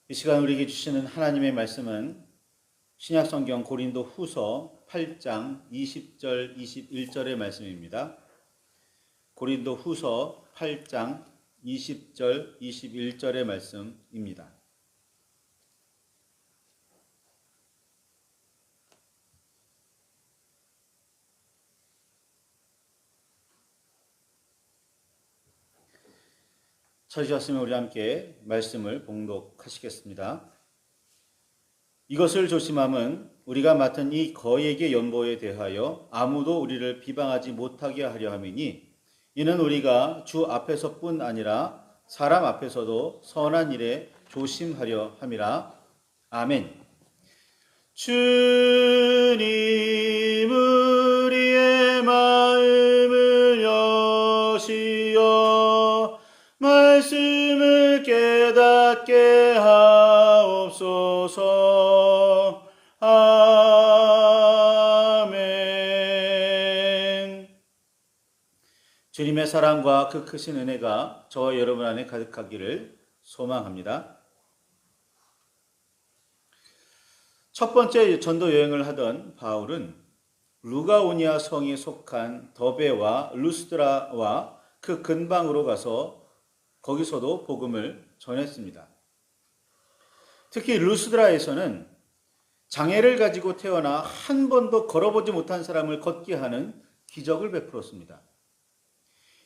이 시간 우리에게 주시는 하나님의 말씀은 신약성경 고린도 후서 8장 20절 21절의 말씀입니다. 고린도 후서 8장 20절 21절의 말씀입니다. 찾으셨으면 우리 함께 말씀을 봉독하시겠습니다. 이것을 조심함은 우리가 맡은 이 거액의 연보에 대하여 아무도 우리를 비방하지 못하게 하려 함이니 이는 우리가 주 앞에서뿐 아니라 사람 앞에서도 선한 일에 조심하려 함이라. 아멘. 주님 우리의 마음을 여시어 말씀을 깨닫게 하옵소서. 아멘. 주님의 사랑과 그 크신 은혜가 저와 여러분 안에 가득하기를 소망합니다. 첫 번째 전도 여행을 하던 바울은 루가오니아 성에 속한 더베와 루스드라와 그 근방으로 가서 거기서도 복음을 전했습니다. 특히 루스드라에서는 장애를 가지고 태어나 한 번도 걸어보지 못한 사람을 걷게 하는 기적을 베풀었습니다.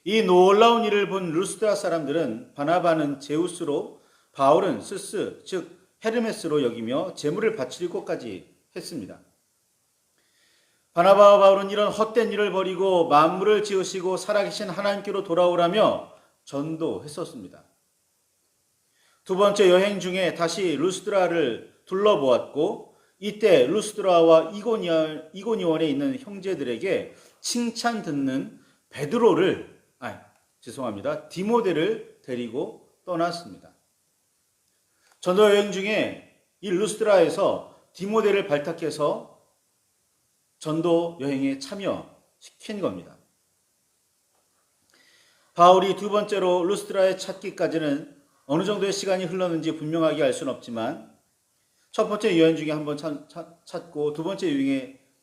이 놀라운 일을 본 루스드라 사람들은 바나바는 제우스로 바울은 스스 즉 헤르메스로 여기며 제물을 바치려고까지 했습니다. 바나바와 바울은 이런 헛된 일을 버리고 만물을 지으시고 살아계신 하나님께로 돌아오라며 전도했었습니다. 두 번째 여행 중에 다시 루스드라를 둘러보았고 이때 루스드라와 이고니온에 있는 형제들에게 칭찬 듣는 디모데를 데리고 떠났습니다. 전도 여행 중에 이 루스드라에서 디모데를 발탁해서 전도 여행에 참여시킨 겁니다. 바울이 두 번째로 루스드라에 찾기까지는 어느 정도의 시간이 흘렀는지 분명하게 알 수는 없지만 첫 번째 여행 중에 한번 찾고 두 번째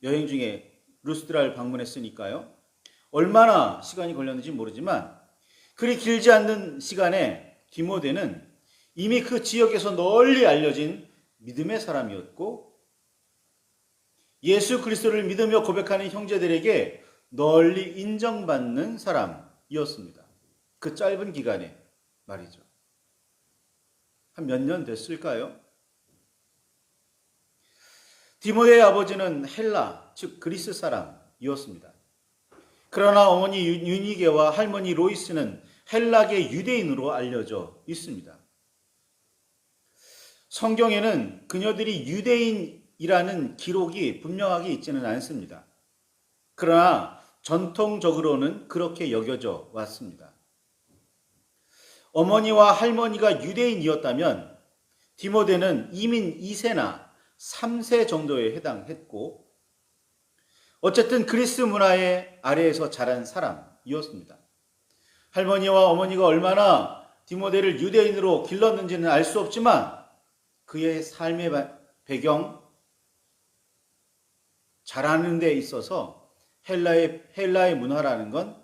여행 중에 루스드라를 방문했으니까요. 얼마나 시간이 걸렸는지 모르지만 그리 길지 않는 시간에 디모데는 이미 그 지역에서 널리 알려진 믿음의 사람이었고 예수 그리스도를 믿으며 고백하는 형제들에게 널리 인정받는 사람이었습니다. 그 짧은 기간에 말이죠. 한 몇 년 됐을까요? 디모데의 아버지는 헬라, 즉 그리스 사람이었습니다. 그러나 어머니 유니게와 할머니 로이스는 헬라계 유대인으로 알려져 있습니다. 성경에는 그녀들이 유대인이라는 기록이 분명하게 있지는 않습니다. 그러나 전통적으로는 그렇게 여겨져 왔습니다. 어머니와 할머니가 유대인이었다면 디모데는 이민 2세나 3세 정도에 해당했고 어쨌든 그리스 문화의 아래에서 자란 사람이었습니다. 할머니와 어머니가 얼마나 디모데를 유대인으로 길렀는지는 알 수 없지만 그의 삶의 배경, 자라는 데 있어서 헬라의 문화라는 건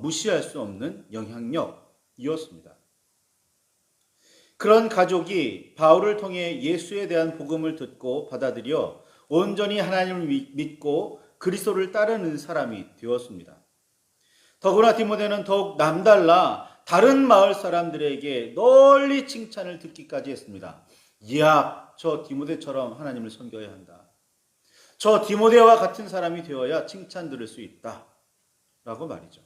무시할 수 없는 영향력이었습니다. 그런 가족이 바울을 통해 예수에 대한 복음을 듣고 받아들여 온전히 하나님을 믿고 그리스도를 따르는 사람이 되었습니다. 더구나 디모데는 더욱 남달라 다른 마을 사람들에게 널리 칭찬을 듣기까지 했습니다. 이야, 저 디모데처럼 하나님을 섬겨야 한다. 저 디모데와 같은 사람이 되어야 칭찬 들을 수 있다. 라고 말이죠.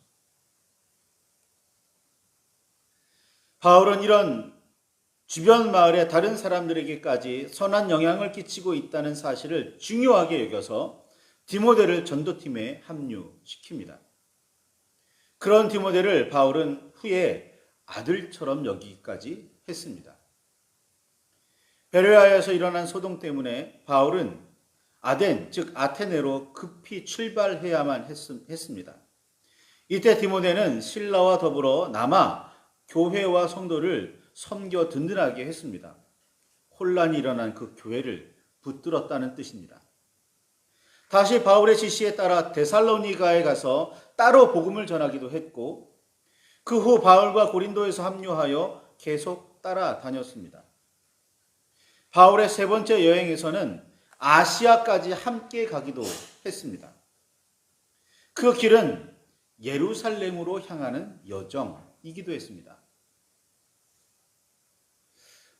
바울은 이런 주변 마을의 다른 사람들에게까지 선한 영향을 끼치고 있다는 사실을 중요하게 여겨서 디모데를 전도팀에 합류시킵니다. 그런 디모데를 바울은 후에 아들처럼 여기기까지 했습니다. 베레아에서 일어난 소동 때문에 바울은 아덴, 즉 아테네로 급히 출발해야만 했습니다. 이때 디모데는 신라와 더불어 남아 교회와 성도를 섬겨 든든하게 했습니다. 혼란이 일어난 그 교회를 붙들었다는 뜻입니다. 다시 바울의 지시에 따라 데살로니가에 가서 따로 복음을 전하기도 했고 그 후 바울과 고린도에서 합류하여 계속 따라다녔습니다. 바울의 세 번째 여행에서는 아시아까지 함께 가기도 했습니다. 그 길은 예루살렘으로 향하는 여정이기도 했습니다.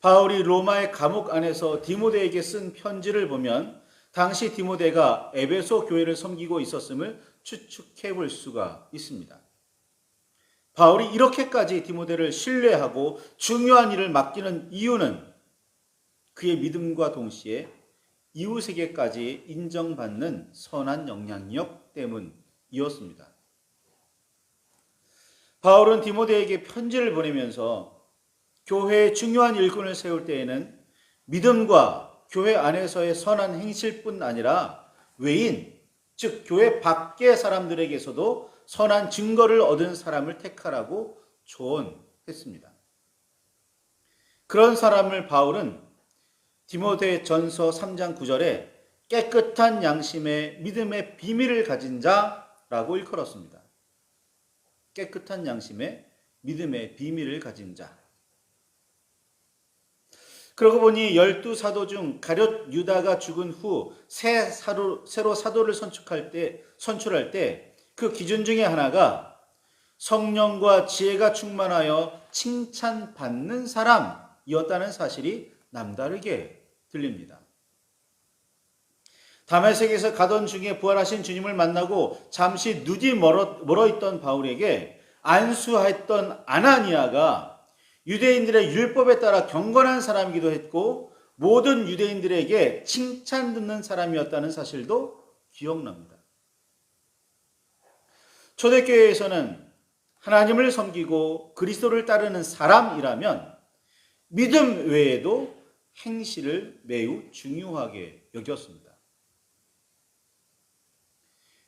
바울이 로마의 감옥 안에서 디모데에게 쓴 편지를 보면 당시 디모데가 에베소 교회를 섬기고 있었음을 추측해 볼 수가 있습니다. 바울이 이렇게까지 디모데를 신뢰하고 중요한 일을 맡기는 이유는 그의 믿음과 동시에 이웃에게까지 인정받는 선한 영향력 때문이었습니다. 바울은 디모데에게 편지를 보내면서 교회의 중요한 일꾼을 세울 때에는 믿음과 교회 안에서의 선한 행실뿐 아니라 외인, 즉 교회 밖의 사람들에게서도 선한 증거를 얻은 사람을 택하라고 조언했습니다. 그런 사람을 바울은 디모데 전서 3장 9절에 깨끗한 양심의 믿음의 비밀을 가진 자라고 일컬었습니다. 깨끗한 양심의 믿음의 비밀을 가진 자. 그러고 보니 12사도 중 가룟 유다가 죽은 후 새로 사도를 선출할 때 그 기준 중에 하나가 성령과 지혜가 충만하여 칭찬받는 사람이었다는 사실이 남다르게 들립니다. 다메섹에서 가던 중에 부활하신 주님을 만나고 잠시 눈이 멀어 있던 바울에게 안수했던 아나니아가 유대인들의 율법에 따라 경건한 사람이기도 했고 모든 유대인들에게 칭찬 듣는 사람이었다는 사실도 기억납니다. 초대교회에서는 하나님을 섬기고 그리스도를 따르는 사람이라면 믿음 외에도 행실을 매우 중요하게 여겼습니다.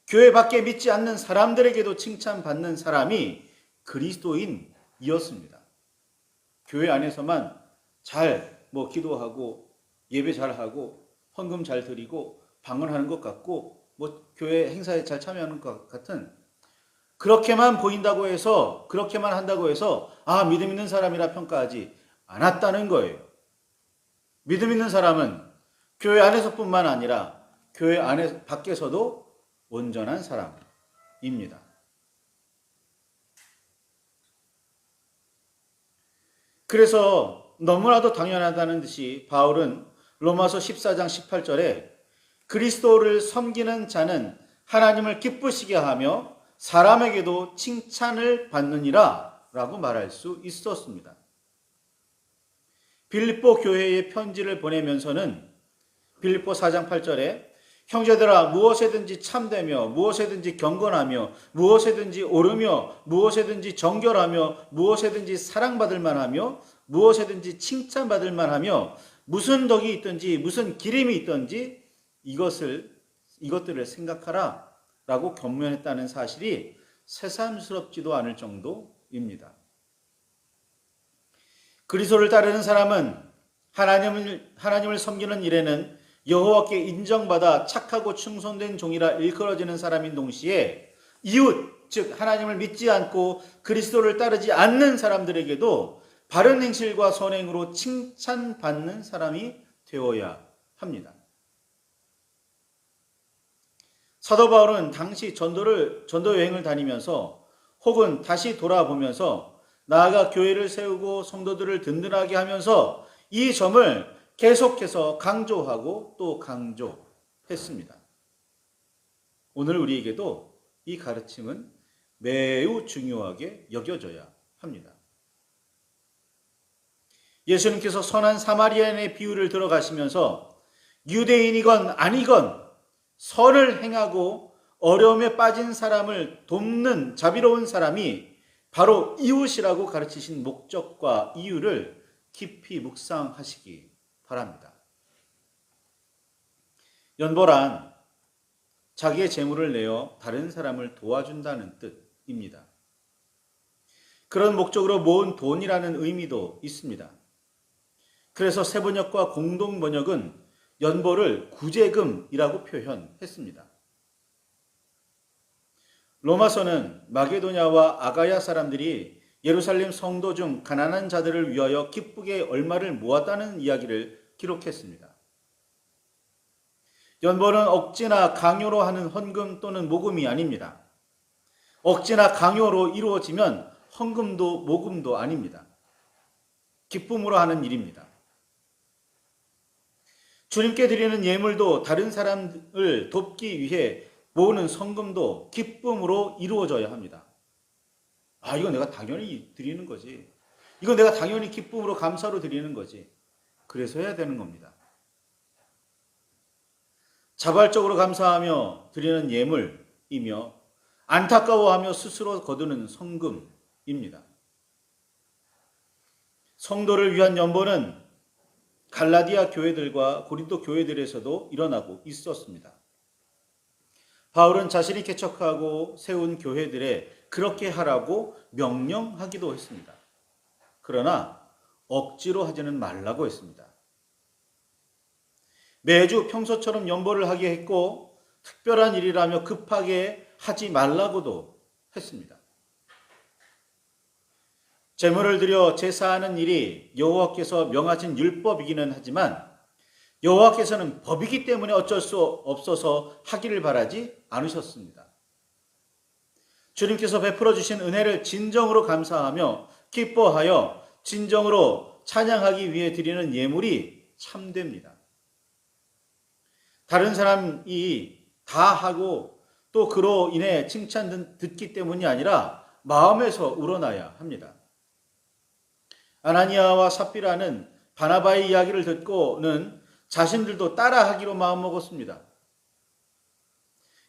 교회 밖에 믿지 않는 사람들에게도 칭찬받는 사람이 그리스도인이었습니다. 교회 안에서만 잘 기도하고 예배 잘하고 헌금 잘 드리고 방언하는 것 같고 교회 행사에 잘 참여하는 것 같은 그렇게만 보인다고 해서 그렇게만 한다고 해서 믿음 있는 사람이라 평가하지 않았다는 거예요. 믿음 있는 사람은 교회 안에서뿐만 아니라 교회 안에 밖에서도 온전한 사람입니다. 그래서 너무나도 당연하다는 듯이 바울은 로마서 14장 18절에 그리스도를 섬기는 자는 하나님을 기쁘시게 하며 사람에게도 칭찬을 받느니라 라고 말할 수 있었습니다. 빌립보 교회에 편지를 보내면서는 빌립보 4장 8절에 형제들아 무엇에든지 참되며 무엇에든지 경건하며 무엇에든지 옳으며 무엇에든지 정결하며 무엇에든지 사랑받을 만하며 무엇에든지 칭찬받을 만하며 무슨 덕이 있든지 무슨 기림이 있든지 이것들을 생각하라 라고 권면했다는 사실이 새삼스럽지도 않을 정도입니다. 그리스도를 따르는 사람은 하나님을 섬기는 일에는 여호와께 인정받아 착하고 충성된 종이라 일컬어지는 사람인 동시에 이웃, 즉 하나님을 믿지 않고 그리스도를 따르지 않는 사람들에게도 바른 행실과 선행으로 칭찬받는 사람이 되어야 합니다. 사도 바울은 당시 전도 여행을 다니면서 혹은 다시 돌아보면서 나아가 교회를 세우고 성도들을 든든하게 하면서 이 점을 계속해서 강조하고 또 강조했습니다. 오늘 우리에게도 이 가르침은 매우 중요하게 여겨져야 합니다. 예수님께서 선한 사마리아인의 비유를 들어가시면서 유대인이건 아니건 선을 행하고 어려움에 빠진 사람을 돕는 자비로운 사람이 바로 이웃이라고 가르치신 목적과 이유를 깊이 묵상하시기 바랍니다. 연보란 자기의 재물을 내어 다른 사람을 도와준다는 뜻입니다. 그런 목적으로 모은 돈이라는 의미도 있습니다. 그래서 세번역과 공동번역은 연보를 구제금이라고 표현했습니다. 로마서는 마게도냐와 아가야 사람들이 예루살렘 성도 중 가난한 자들을 위하여 기쁘게 얼마를 모았다는 이야기를 기록했습니다. 연보는 억지나 강요로 하는 헌금 또는 모금이 아닙니다. 억지나 강요로 이루어지면 헌금도 모금도 아닙니다. 기쁨으로 하는 일입니다. 주님께 드리는 예물도 다른 사람을 돕기 위해 모으는 성금도 기쁨으로 이루어져야 합니다. 이건 내가 당연히 드리는 거지. 이건 내가 당연히 기쁨으로 감사로 드리는 거지. 그래서 해야 되는 겁니다. 자발적으로 감사하며 드리는 예물이며 안타까워하며 스스로 거두는 성금입니다. 성도를 위한 연보는 갈라디아 교회들과 고린도 교회들에서도 일어나고 있었습니다. 바울은 자신이 개척하고 세운 교회들에 그렇게 하라고 명령하기도 했습니다. 그러나 억지로 하지는 말라고 했습니다. 매주 평소처럼 연보를 하게 했고 특별한 일이라며 급하게 하지 말라고도 했습니다. 제물을 드려 제사하는 일이 여호와께서 명하신 율법이기는 하지만 여호와께서는 법이기 때문에 어쩔 수 없어서 하기를 바라지 않으셨습니다. 주님께서 베풀어 주신 은혜를 진정으로 감사하며 기뻐하여 진정으로 찬양하기 위해 드리는 예물이 참됩니다. 다른 사람이 다 하고 또 그로 인해 칭찬 듣기 때문이 아니라 마음에서 우러나야 합니다. 아나니아와 삽비라는 바나바의 이야기를 듣고는 자신들도 따라하기로 마음먹었습니다.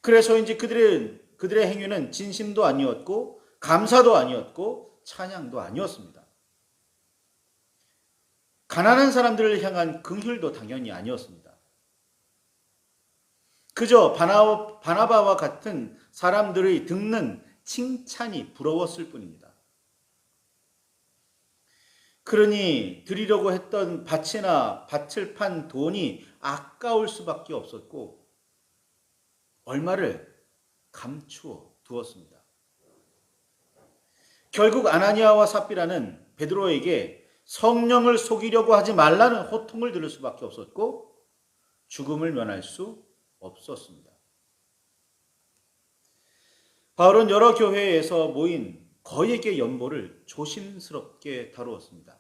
그래서인지 그들의 행위는 진심도 아니었고 감사도 아니었고 찬양도 아니었습니다. 가난한 사람들을 향한 긍휼도 당연히 아니었습니다. 그저 바나바와 같은 사람들의 듣는 칭찬이 부러웠을 뿐입니다. 그러니 드리려고 했던 밭을 판 돈이 아까울 수밖에 없었고 얼마를 감추어 두었습니다. 결국 아나니아와 삽비라는 베드로에게 성령을 속이려고 하지 말라는 호통을 들을 수밖에 없었고 죽음을 면할 수 없었습니다. 바울은 여러 교회에서 모인 거액의 연보를 조심스럽게 다루었습니다.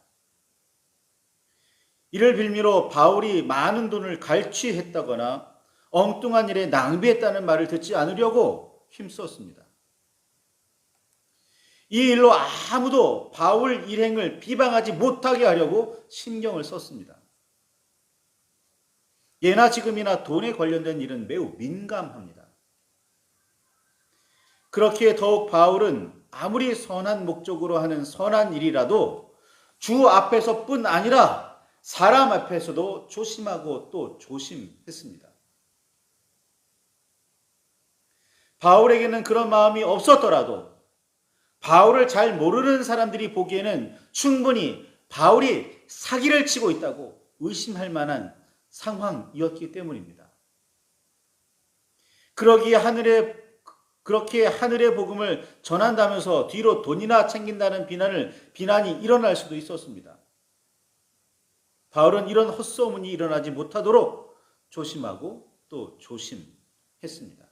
이를 빌미로 바울이 많은 돈을 갈취했다거나 엉뚱한 일에 낭비했다는 말을 듣지 않으려고 힘썼습니다. 이 일로 아무도 바울 일행을 비방하지 못하게 하려고 신경을 썼습니다. 예나 지금이나 돈에 관련된 일은 매우 민감합니다. 그렇기에 더욱 바울은 아무리 선한 목적으로 하는 선한 일이라도 주 앞에서뿐 아니라 사람 앞에서도 조심하고 또 조심했습니다. 바울에게는 그런 마음이 없었더라도 바울을 잘 모르는 사람들이 보기에는 충분히 바울이 사기를 치고 있다고 의심할 만한 상황이었기 때문입니다. 그렇게 하늘의 복음을 전한다면서 뒤로 돈이나 챙긴다는 비난이 일어날 수도 있었습니다. 바울은 이런 헛소문이 일어나지 못하도록 조심하고 또 조심했습니다.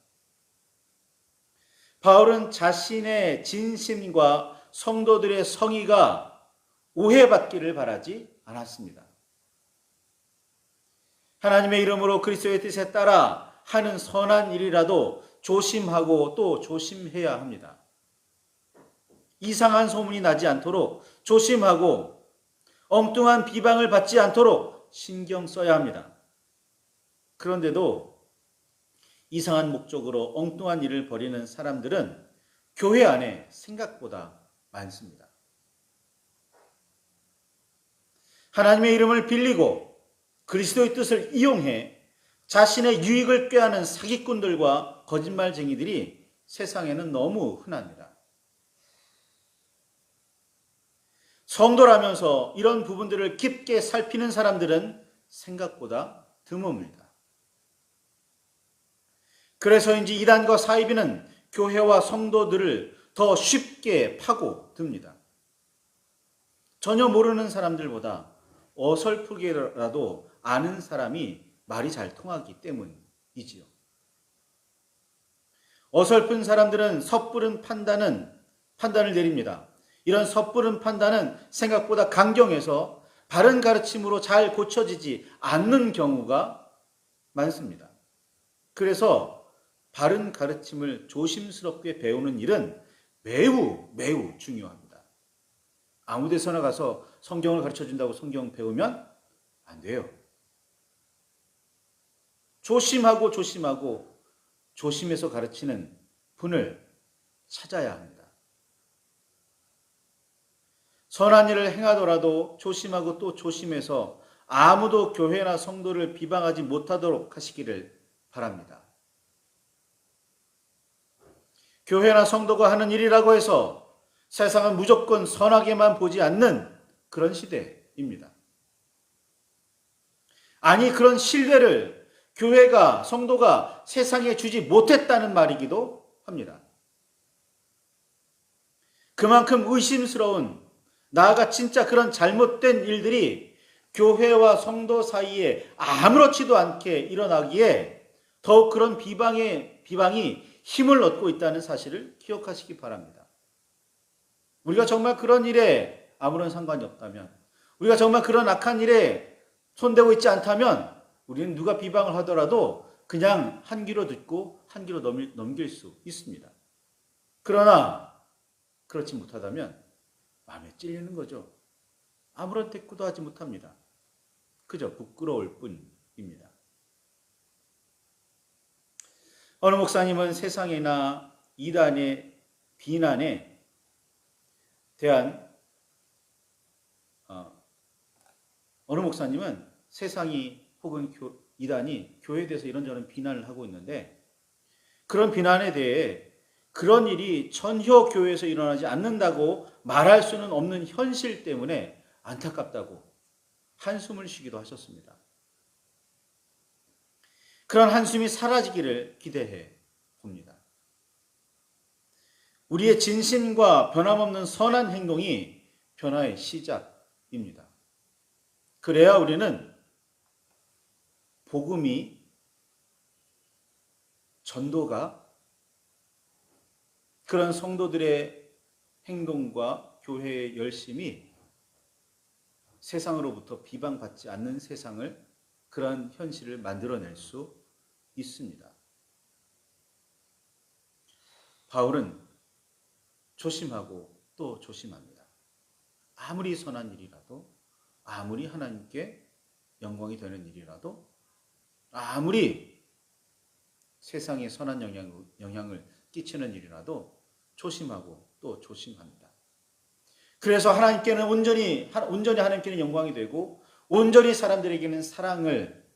바울은 자신의 진심과 성도들의 성의가 오해받기를 바라지 않았습니다. 하나님의 이름으로 그리스도의 뜻에 따라 하는 선한 일이라도 조심하고 또 조심해야 합니다. 이상한 소문이 나지 않도록 조심하고 엉뚱한 비방을 받지 않도록 신경 써야 합니다. 그런데도 이상한 목적으로 엉뚱한 일을 벌이는 사람들은 교회 안에 생각보다 많습니다. 하나님의 이름을 빌리고 그리스도의 뜻을 이용해 자신의 유익을 꾀하는 사기꾼들과 거짓말쟁이들이 세상에는 너무 흔합니다. 성도라면서 이런 부분들을 깊게 살피는 사람들은 생각보다 드뭅니다. 그래서인지 이단과 사이비는 교회와 성도들을 더 쉽게 파고듭니다. 전혀 모르는 사람들보다 어설프게라도 아는 사람이 말이 잘 통하기 때문이지요. 어설픈 사람들은 섣부른 판단을 내립니다. 이런 섣부른 판단은 생각보다 강경해서 바른 가르침으로 잘 고쳐지지 않는 경우가 많습니다. 그래서 바른 가르침을 조심스럽게 배우는 일은 매우 중요합니다. 아무 데서나 가서 성경을 가르쳐준다고 성경 배우면 안 돼요. 조심해서 가르치는 분을 찾아야 합니다. 선한 일을 행하더라도 조심하고 또 조심해서 아무도 교회나 성도를 비방하지 못하도록 하시기를 바랍니다. 교회나 성도가 하는 일이라고 해서 세상은 무조건 선하게만 보지 않는 그런 시대입니다. 아니, 그런 신뢰를 교회가, 성도가 세상에 주지 못했다는 말이기도 합니다. 그만큼 의심스러운, 나아가 진짜 그런 잘못된 일들이 교회와 성도 사이에 아무렇지도 않게 일어나기에 더욱 그런 비방이 힘을 얻고 있다는 사실을 기억하시기 바랍니다. 우리가 정말 그런 일에 아무런 상관이 없다면, 우리가 정말 그런 악한 일에 손대고 있지 않다면 우리는 누가 비방을 하더라도 그냥 한 귀로 듣고 한 귀로 넘길 수 있습니다. 그러나 그렇지 못하다면 마음에 찔리는 거죠. 아무런 대꾸도 하지 못합니다. 그저 부끄러울 뿐입니다. 어느 목사님은 세상이나 이단의 비난에 대한 어느 목사님은 세상이 혹은 이단이 교회에 대해서 이런저런 비난을 하고 있는데 그런 비난에 대해 그런 일이 전혀 교회에서 일어나지 않는다고 말할 수는 없는 현실 때문에 안타깝다고 한숨을 쉬기도 하셨습니다. 그런 한숨이 사라지기를 기대해 봅니다. 우리의 진심과 변함없는 선한 행동이 변화의 시작입니다. 그래야 우리는 복음이 전도가 그런 성도들의 행동과 교회의 열심이 세상으로부터 비방받지 않는 세상을, 그런 현실을 만들어낼 수 있습니다. 바울은 조심하고 또 조심합니다. 아무리 선한 일이라도, 아무리 하나님께 영광이 되는 일이라도, 아무리 세상에 선한 영향을 끼치는 일이라도 조심하고 또 조심합니다. 그래서 하나님께는 온전히 하나님께는 영광이 되고 온전히 사람들에게는 사랑을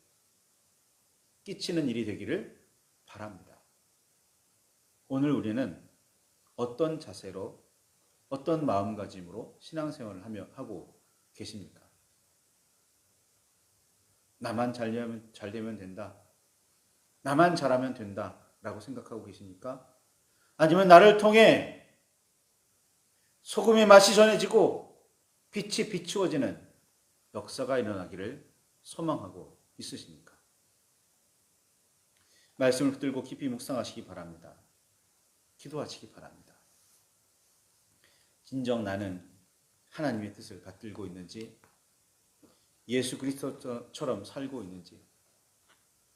끼치는 일이 되기를 바랍니다. 오늘 우리는 어떤 자세로, 어떤 마음가짐으로 신앙생활을 하고 계십니까? 나만 잘 되면 된다, 나만 잘하면 된다 라고 생각하고 계십니까? 아니면 나를 통해 소금의 맛이 전해지고 빛이 비추어지는 역사가 일어나기를 소망하고 있으십니까? 말씀을 붙들고 깊이 묵상하시기 바랍니다. 기도하시기 바랍니다. 진정 나는 하나님의 뜻을 받들고 있는지, 예수 그리스도처럼 살고 있는지,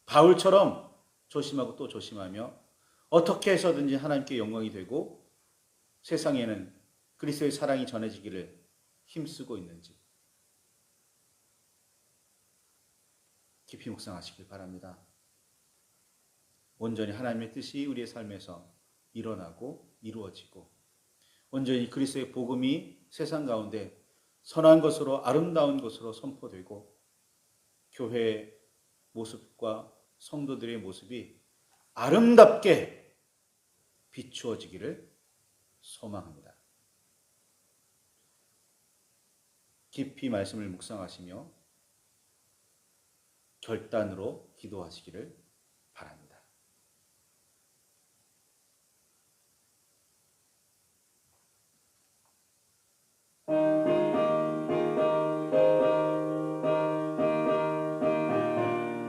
바울처럼 조심하고 또 조심하며 어떻게 해서든지 하나님께 영광이 되고 세상에는 그리스도의 사랑이 전해지기를 힘쓰고 있는지 깊이 묵상하시길 바랍니다. 온전히 하나님의 뜻이 우리의 삶에서 일어나고 이루어지고 온전히 그리스도의 복음이 세상 가운데 선한 것으로, 아름다운 것으로 선포되고 교회의 모습과 성도들의 모습이 아름답게 비추어지기를 소망합니다. 깊이 말씀을 묵상하시며 결단으로 기도하시기를